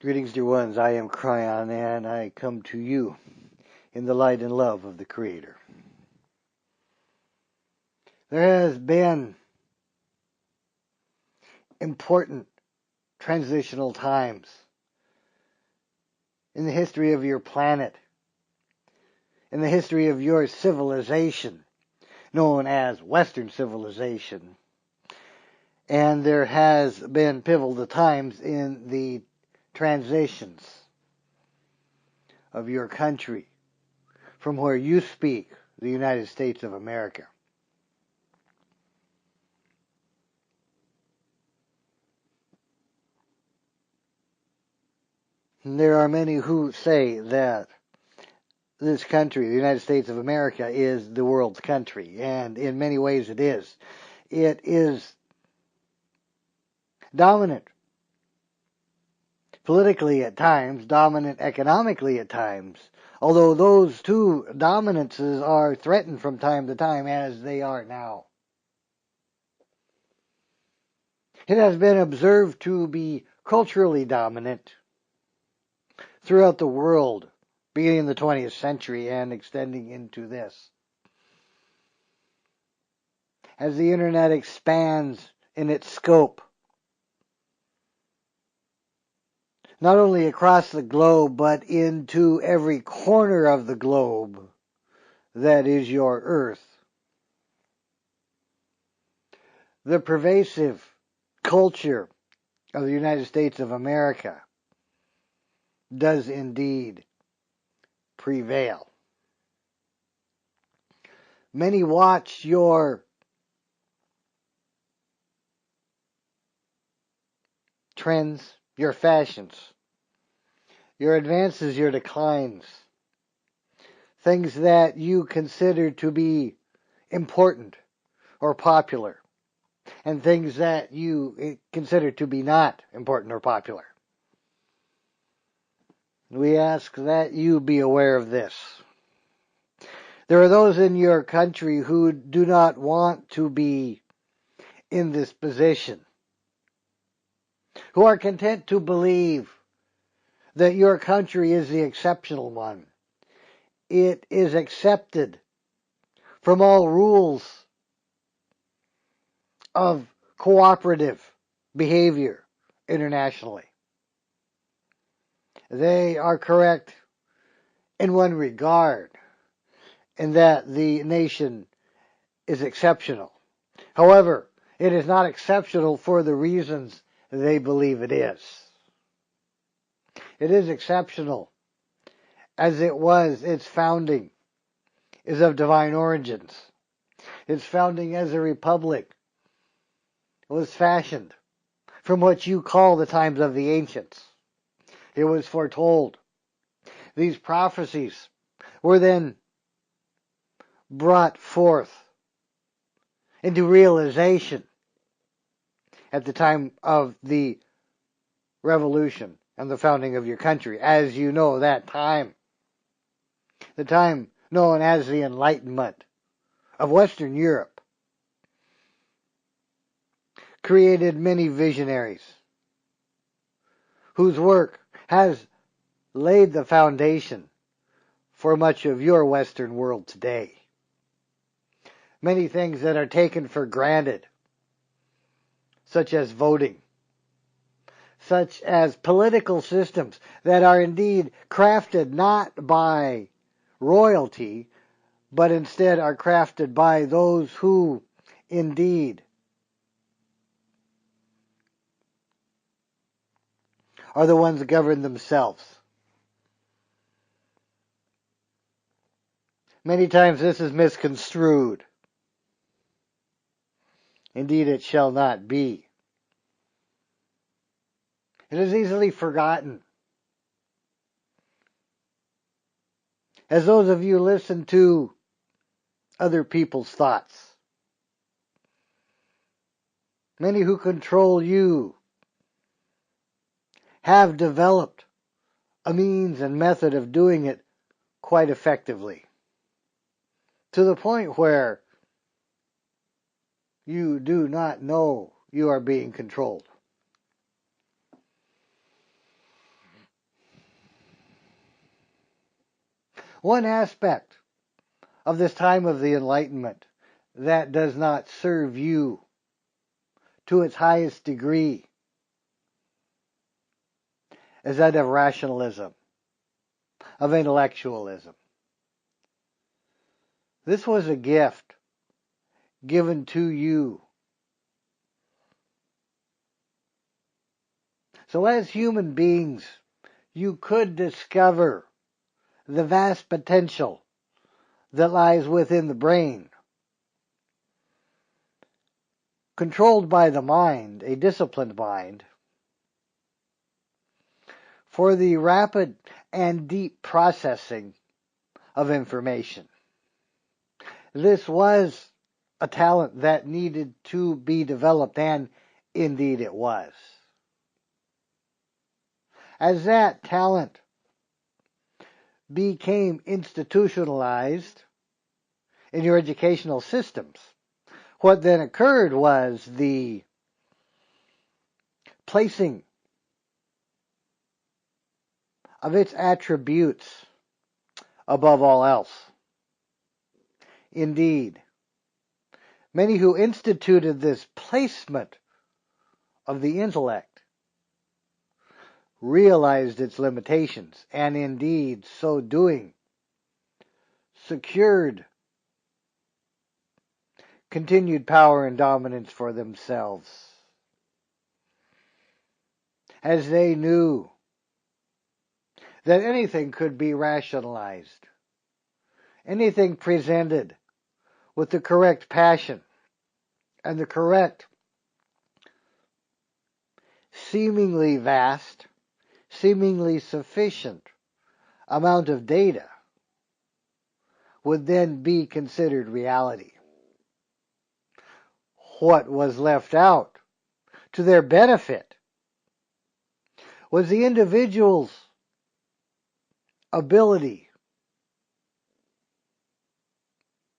Greetings, dear ones. I am Kryon, and I come to you in the light and love of the Creator. There has been important transitional times in the history of your planet, in the history of your civilization, known as Western civilization. And there has been pivotal times in the transitions of your country from where you speak, the United States of America. There are many who say that this country, the United States of America, is the world's country, and in many ways it is. It is dominant politically at times, dominant economically at times, although those two dominances are threatened from time to time as they are now. It has been observed to be culturally dominant throughout the world, beginning in the 20th century and extending into this. As the internet expands in its scope, not only across the globe, but into every corner of the globe that is your earth, the pervasive culture of the United States of America does indeed prevail. Many watch your trends, your fashions, your advances, your declines, things that you consider to be important or popular, and things that you consider to be not important or popular. We ask that you be aware of this. There are those in your country who do not want to be in this position, who are content to believe that your country is the exceptional one. It is accepted from all rules of cooperative behavior internationally. They are correct in one regard, in that the nation is exceptional. However, it is not exceptional for the reasons they believe it is. It is exceptional as it was. Its founding is of divine origins. Its founding as a republic was fashioned from what you call the times of the ancients. It was foretold. These prophecies were then brought forth into realization at the time of the revolution and the founding of your country. As you know, that time, the time known as the Enlightenment of Western Europe, created many visionaries whose work has laid the foundation for much of your Western world today. Many things that are taken for granted, such as voting, such as political systems that are indeed crafted not by royalty, but instead are crafted by those who indeed are the ones that govern themselves. Many times this is misconstrued. Indeed, it shall not be. It is easily forgotten. As those of you listen to other people's thoughts, many who control you have developed a means and method of doing it quite effectively, to the point where you do not know you are being controlled. One aspect of this time of the Enlightenment that does not serve you to its highest degree is that of rationalism, of intellectualism. This was a gift given to you. So as human beings, you could discover the vast potential that lies within the brain, controlled by the mind, a disciplined mind, for the rapid and deep processing of information. This was a talent that needed to be developed, and indeed it was. As that talent became institutionalized in your educational systems, what then occurred was the placing of its attributes above all else. Indeed, many who instituted this placement of the intellect realized its limitations, and indeed, so doing, secured continued power and dominance for themselves, as they knew that anything could be rationalized, anything presented with the correct passion and the correct, seemingly vast, seemingly sufficient amount of data would then be considered reality. What was left out to their benefit was the individual's ability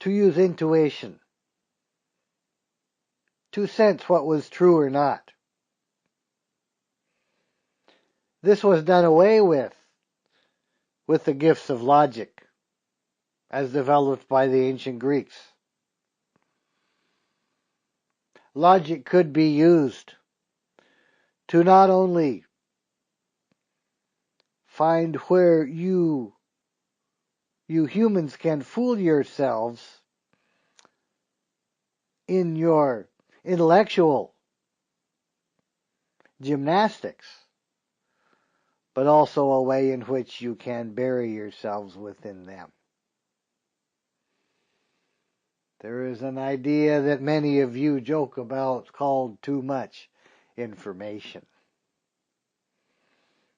to use intuition, to sense what was true or not. This was done away with the gifts of logic, as developed by the ancient Greeks. Logic could be used to not only find where you humans can fool yourselves in your intellectual gymnastics, but also a way in which you can bury yourselves within them. There is an idea that many of you joke about called too much information.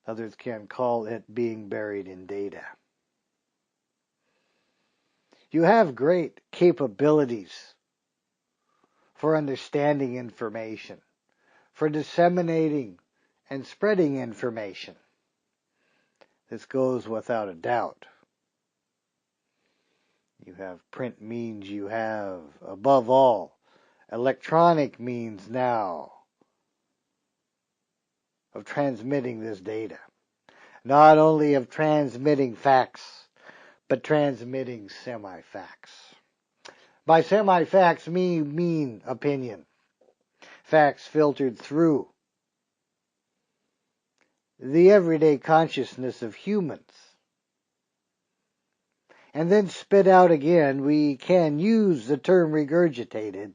Others can call it being buried in data. You have great capabilities for understanding information, for disseminating and spreading information. This goes without a doubt. You have print means, you have, above all, electronic means now of transmitting this data. Not only of transmitting facts, but transmitting semi-facts. By semi-facts, mean opinion. Facts filtered through the everyday consciousness of humans. And then spit out again. We can use the term regurgitated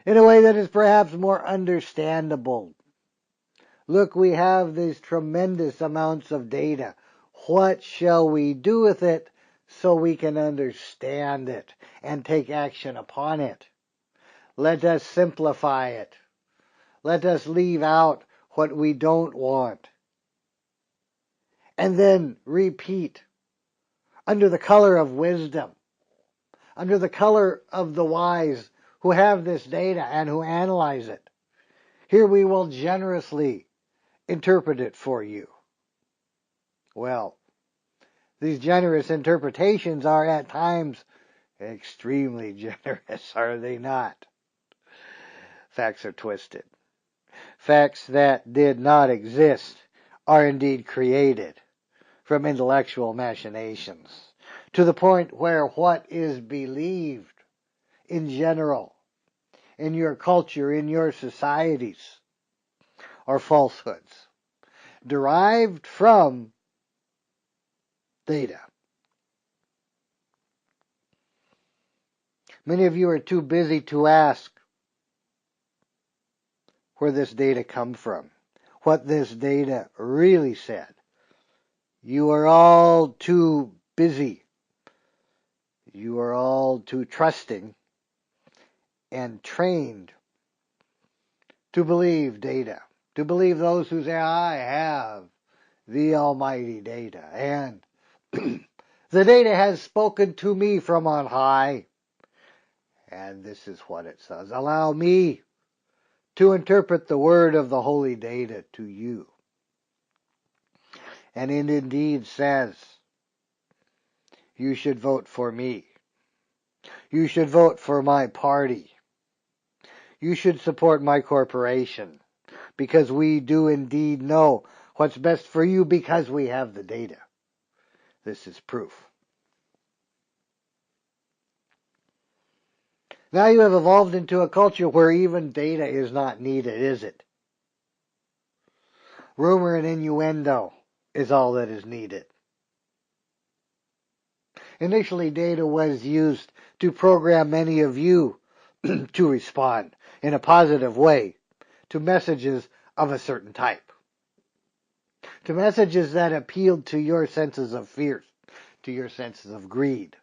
in a way that is perhaps more understandable. Look, we have these tremendous amounts of data. What shall we do with it so we can understand it and take action upon it? Let us simplify it. Let us leave out what we don't want. And then repeat under the color of wisdom, under the color of the wise who have this data and who analyze it. Here we will generously interpret it for you. Well, these generous interpretations are at times extremely generous, are they not? Facts are twisted. Facts that did not exist are indeed created from intellectual machinations, to the point where what is believed in general, in your culture, in your societies, are falsehoods, derived from data. Many of you are too busy to ask where this data come from, what this data really said. You are all too busy. You are all too trusting and trained to believe data, to believe those who say, I have the almighty data, and the data has spoken to me from on high, and this is what it says. Allow me to interpret the word of the holy data to you. And it indeed says, you should vote for me. You should vote for my party. You should support my corporation, because we do indeed know what's best for you because we have the data. This is proof. Now you have evolved into a culture where even data is not needed, is it? Rumor and innuendo is all that is needed. Initially, data was used to program many of you to respond in a positive way to messages of a certain type. To messages that appealed to your senses of fear, to your senses of greed,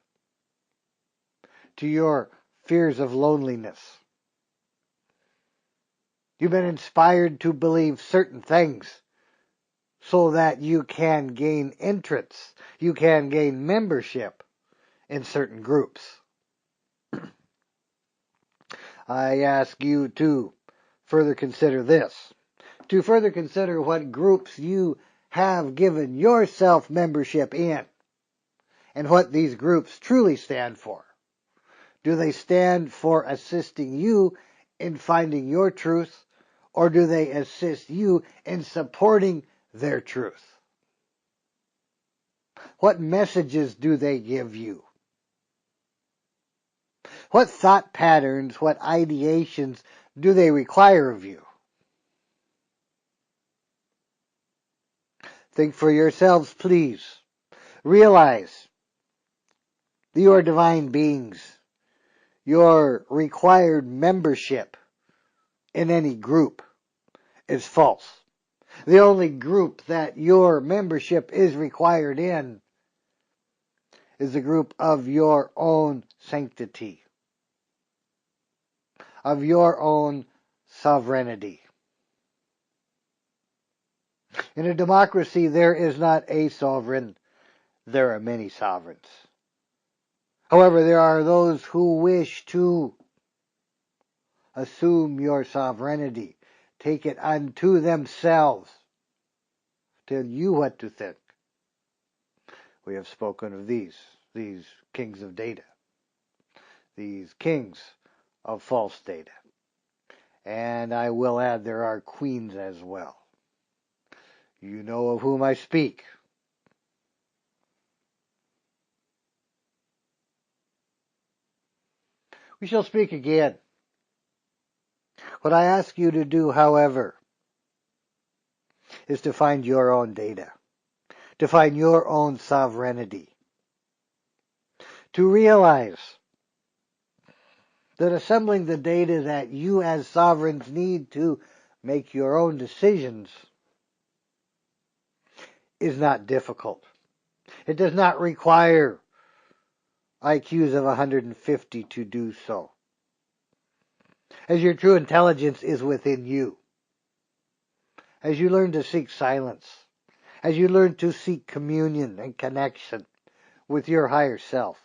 to your fears of loneliness. You've been inspired to believe certain things so that you can gain entrance, you can gain membership in certain groups. I ask you to further consider this, to further consider what groups you have given yourself membership in, and what these groups truly stand for. Do they stand for assisting you in finding your truth, or do they assist you in supporting their truth? What messages do they give you? What thought patterns, what ideations do they require of you? Think for yourselves, please. Realize that you are divine beings. Your required membership in any group is false. The only group that your membership is required in is the group of your own sanctity, of your own sovereignty. In a democracy, there is not a sovereign, there are many sovereigns. However, there are those who wish to assume your sovereignty, take it unto themselves, tell you what to think. We have spoken of these kings of data, these kings of false data. And I will add there are queens as well. You know of whom I speak. We shall speak again. What I ask you to do, however, is to find your own data, to find your own sovereignty, to realize that assembling the data that you as sovereigns need to make your own decisions is not difficult. It does not require IQs of 150 to do so, as your true intelligence is within you. As you learn to seek silence, as you learn to seek communion and connection with your higher self,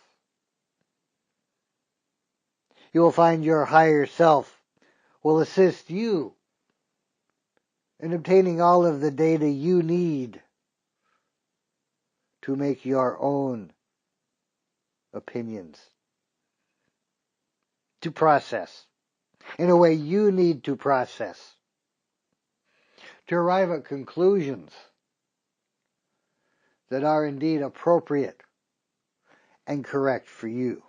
you will find your higher self will assist you in obtaining all of the data you need to make your own opinions, to process in a way you need to process, to arrive at conclusions that are indeed appropriate and correct for you.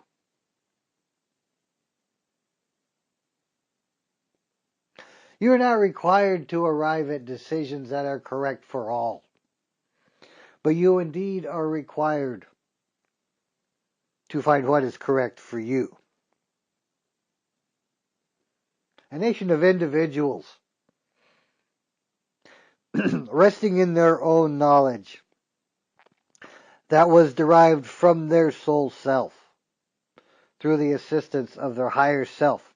You are not required to arrive at decisions that are correct for all, but you indeed are required to find what is correct for you. A nation of individuals resting in their own knowledge that was derived from their soul self through the assistance of their higher self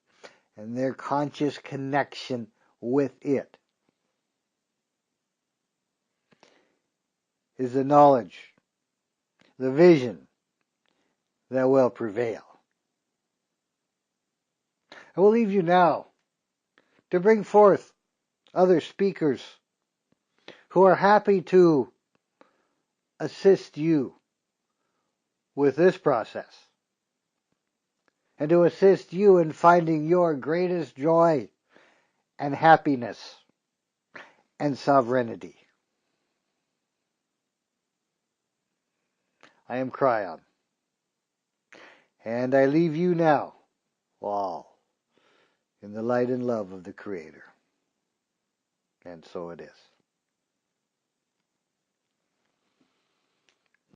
and their conscious connection with it is the knowledge, the vision that will prevail. I will leave you now to bring forth other speakers who are happy to assist you with this process and to assist you in finding your greatest joy and happiness and sovereignty. I am Kryon, and I leave you now, all in the light and love of the Creator. And so it is.